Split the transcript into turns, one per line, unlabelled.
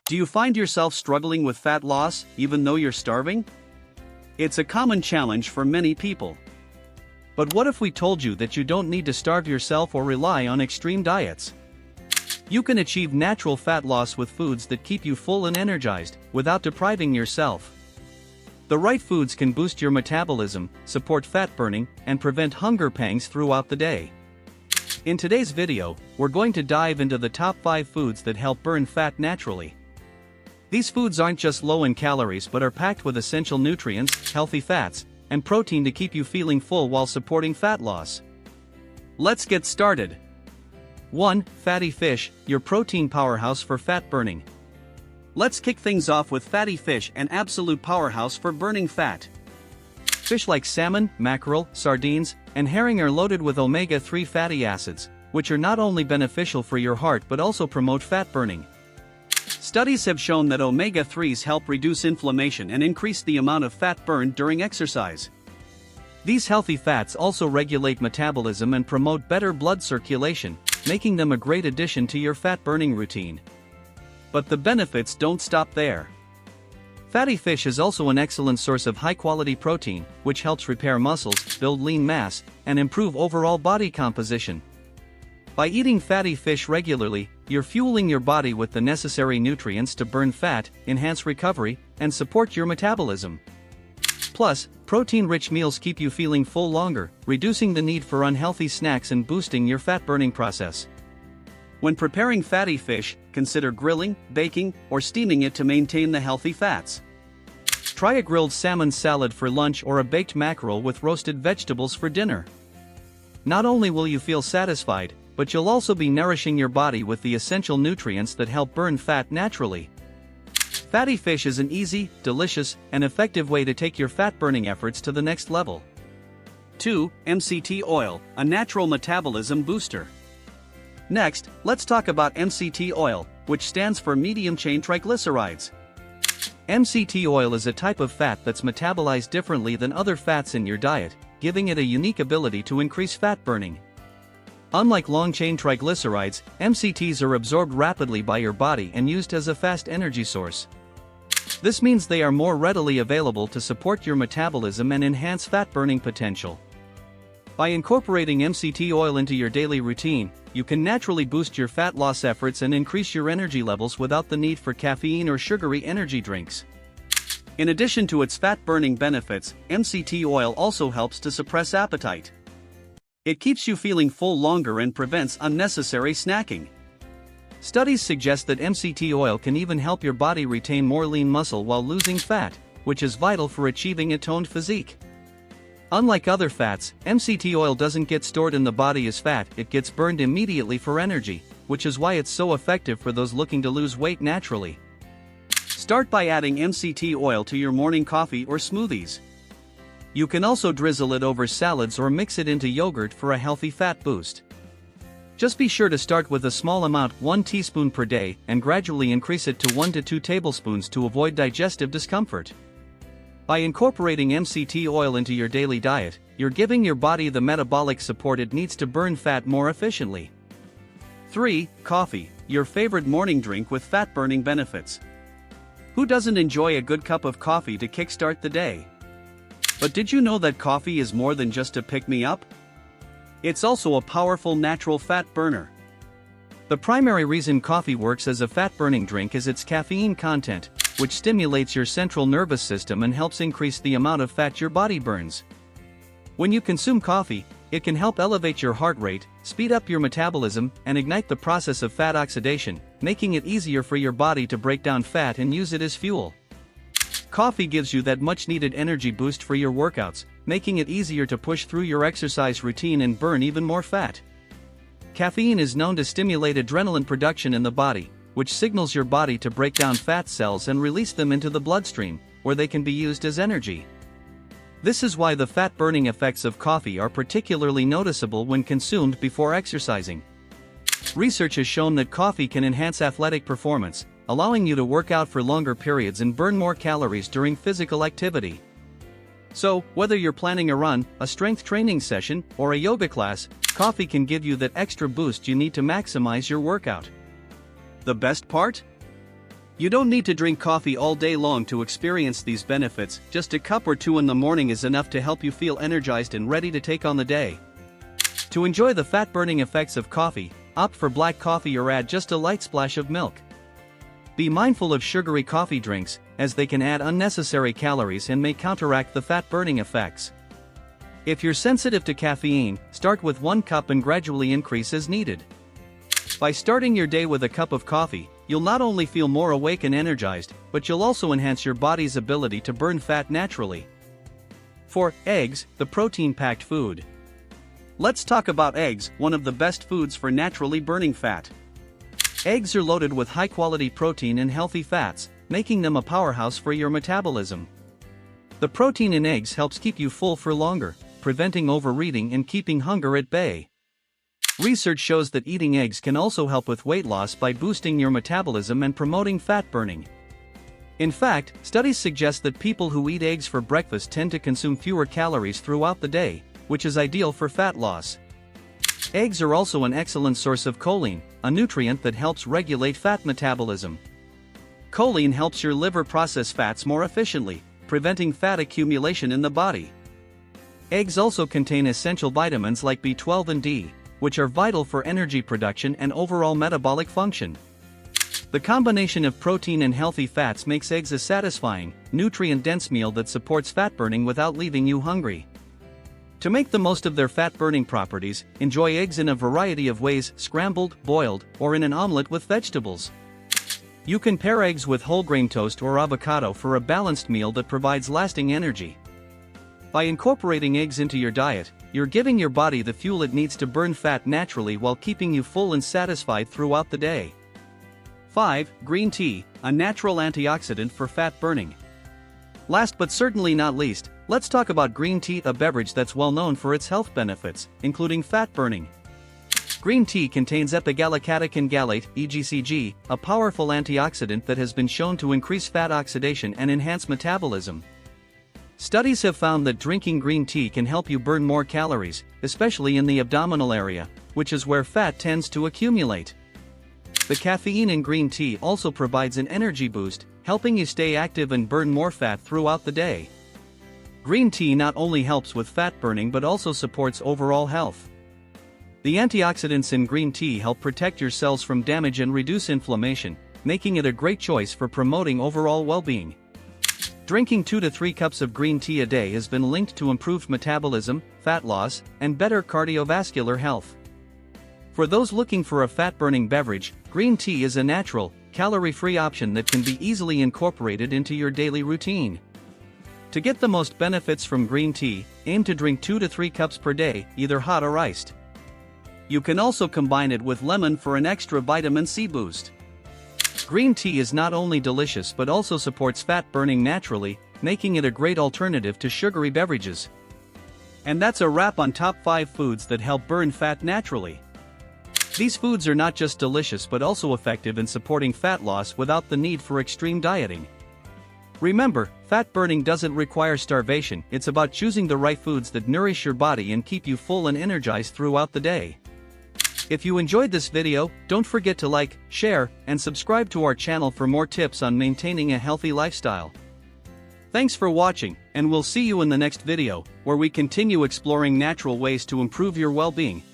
Do you find yourself struggling with fat loss even though you're starving? It's a common challenge for many people. But what if we told you that you don't need to starve yourself or rely on extreme diets? You can achieve natural fat loss with foods that keep you full and energized, without depriving yourself. The right foods can boost your metabolism, support fat burning, and prevent hunger pangs throughout the day. In today's video, we're going to dive into the top 5 foods that help burn fat naturally. These foods aren't just low in calories but are packed with essential nutrients, healthy fats, and protein to keep you feeling full while supporting fat loss. Let's get started. 1. Fatty fish, your protein powerhouse for fat burning. Let's kick things off with fatty fish, an absolute powerhouse for burning fat. Fish like salmon, mackerel, sardines, and herring are loaded with omega-3 fatty acids, which are not only beneficial for your heart but also promote fat burning. Studies have shown that omega-3s help reduce inflammation and increase the amount of fat burned during exercise. These healthy fats also regulate metabolism and promote better blood circulation, making them a great addition to your fat-burning routine. But the benefits don't stop there. Fatty fish is also an excellent source of high-quality protein, which helps repair muscles, build lean mass, and improve overall body composition. By eating fatty fish regularly, you're fueling your body with the necessary nutrients to burn fat, enhance recovery, and support your metabolism. Plus, protein-rich meals keep you feeling full longer, reducing the need for unhealthy snacks and boosting your fat-burning process. When preparing fatty fish, consider grilling, baking, or steaming it to maintain the healthy fats. Try a grilled salmon salad for lunch or a baked mackerel with roasted vegetables for dinner. Not only will you feel satisfied, but you'll also be nourishing your body with the essential nutrients that help burn fat naturally. Fatty fish is an easy, delicious, and effective way to take your fat-burning efforts to the next level. 2. MCT oil, a natural metabolism booster. Next, let's talk about MCT oil, which stands for medium-chain triglycerides. MCT oil is a type of fat that's metabolized differently than other fats in your diet, giving it a unique ability to increase fat burning. Unlike long-chain triglycerides, MCTs are absorbed rapidly by your body and used as a fast energy source. This means they are more readily available to support your metabolism and enhance fat-burning potential. By incorporating MCT oil into your daily routine, you can naturally boost your fat loss efforts and increase your energy levels without the need for caffeine or sugary energy drinks. In addition to its fat-burning benefits, MCT oil also helps to suppress appetite. It keeps you feeling full longer and prevents unnecessary snacking. Studies suggest that MCT oil can even help your body retain more lean muscle while losing fat, which is vital for achieving a toned physique. Unlike other fats, MCT oil doesn't get stored in the body as fat, it gets burned immediately for energy, which is why it's so effective for those looking to lose weight naturally. Start by adding MCT oil to your morning coffee or smoothies. You can also drizzle it over salads or mix it into yogurt for a healthy fat boost. Just be sure to start with a small amount, 1 teaspoon per day, and gradually increase it to 1 to 2 tablespoons to avoid digestive discomfort. By incorporating MCT oil into your daily diet, you're giving your body the metabolic support it needs to burn fat more efficiently. 3. Coffee, your favorite morning drink with fat-burning benefits. Who doesn't enjoy a good cup of coffee to kickstart the day? But did you know that coffee is more than just a pick-me-up? It's also a powerful natural fat burner. The primary reason coffee works as a fat-burning drink is its caffeine content, which stimulates your central nervous system and helps increase the amount of fat your body burns. When you consume coffee, it can help elevate your heart rate, speed up your metabolism, and ignite the process of fat oxidation, making it easier for your body to break down fat and use it as fuel. Coffee gives you that much-needed energy boost for your workouts, making it easier to push through your exercise routine and burn even more fat. Caffeine is known to stimulate adrenaline production in the body, which signals your body to break down fat cells and release them into the bloodstream, where they can be used as energy. This is why the fat-burning effects of coffee are particularly noticeable when consumed before exercising. Research has shown that coffee can enhance athletic performance, allowing you to work out for longer periods and burn more calories during physical activity. So, whether you're planning a run, a strength training session, or a yoga class, coffee can give you that extra boost you need to maximize your workout. The best part? You don't need to drink coffee all day long to experience these benefits, just a cup or two in the morning is enough to help you feel energized and ready to take on the day. To enjoy the fat-burning effects of coffee, opt for black coffee or add just a light splash of milk. Be mindful of sugary coffee drinks, as they can add unnecessary calories and may counteract the fat-burning effects. If you're sensitive to caffeine, start with 1 cup and gradually increase as needed. By starting your day with a cup of coffee, you'll not only feel more awake and energized, but you'll also enhance your body's ability to burn fat naturally. 4. Eggs, the protein-packed food. Let's talk about eggs, one of the best foods for naturally burning fat. Eggs are loaded with high-quality protein and healthy fats, making them a powerhouse for your metabolism. The protein in eggs helps keep you full for longer, preventing overeating and keeping hunger at bay. Research shows that eating eggs can also help with weight loss by boosting your metabolism and promoting fat burning. In fact, studies suggest that people who eat eggs for breakfast tend to consume fewer calories throughout the day, which is ideal for fat loss. Eggs are also an excellent source of choline, a nutrient that helps regulate fat metabolism. Choline helps your liver process fats more efficiently, preventing fat accumulation in the body. Eggs also contain essential vitamins like B12 and D, which are vital for energy production and overall metabolic function. The combination of protein and healthy fats makes eggs a satisfying, nutrient-dense meal that supports fat burning without leaving you hungry. To make the most of their fat-burning properties, enjoy eggs in a variety of ways: scrambled, boiled, or in an omelet with vegetables. You can pair eggs with whole grain toast or avocado for a balanced meal that provides lasting energy. By incorporating eggs into your diet, you're giving your body the fuel it needs to burn fat naturally while keeping you full and satisfied throughout the day. 5. Green tea, a natural antioxidant for fat burning. Last but certainly not least, let's talk about green tea, a beverage that's well known for its health benefits, including fat burning. Green tea contains epigallocatechin gallate, EGCG, a powerful antioxidant that has been shown to increase fat oxidation and enhance metabolism. Studies have found that drinking green tea can help you burn more calories, especially in the abdominal area, which is where fat tends to accumulate. The caffeine in green tea also provides an energy boost, helping you stay active and burn more fat throughout the day. Green tea not only helps with fat burning but also supports overall health. The antioxidants in green tea help protect your cells from damage and reduce inflammation, making it a great choice for promoting overall well-being. Drinking 2 to 3 cups of green tea a day has been linked to improved metabolism, fat loss, and better cardiovascular health. For those looking for a fat-burning beverage, green tea is a natural, calorie-free option that can be easily incorporated into your daily routine. To get the most benefits from green tea, aim to drink 2 to 3 cups per day, either hot or iced. You can also combine it with lemon for an extra vitamin C boost. Green tea is not only delicious but also supports fat burning naturally, making it a great alternative to sugary beverages. And that's a wrap on top 5 foods that help burn fat naturally. These foods are not just delicious but also effective in supporting fat loss without the need for extreme dieting. Remember, fat burning doesn't require starvation, it's about choosing the right foods that nourish your body and keep you full and energized throughout the day. If you enjoyed this video, don't forget to like, share, and subscribe to our channel for more tips on maintaining a healthy lifestyle. Thanks for watching, and we'll see you in the next video, where we continue exploring natural ways to improve your well-being.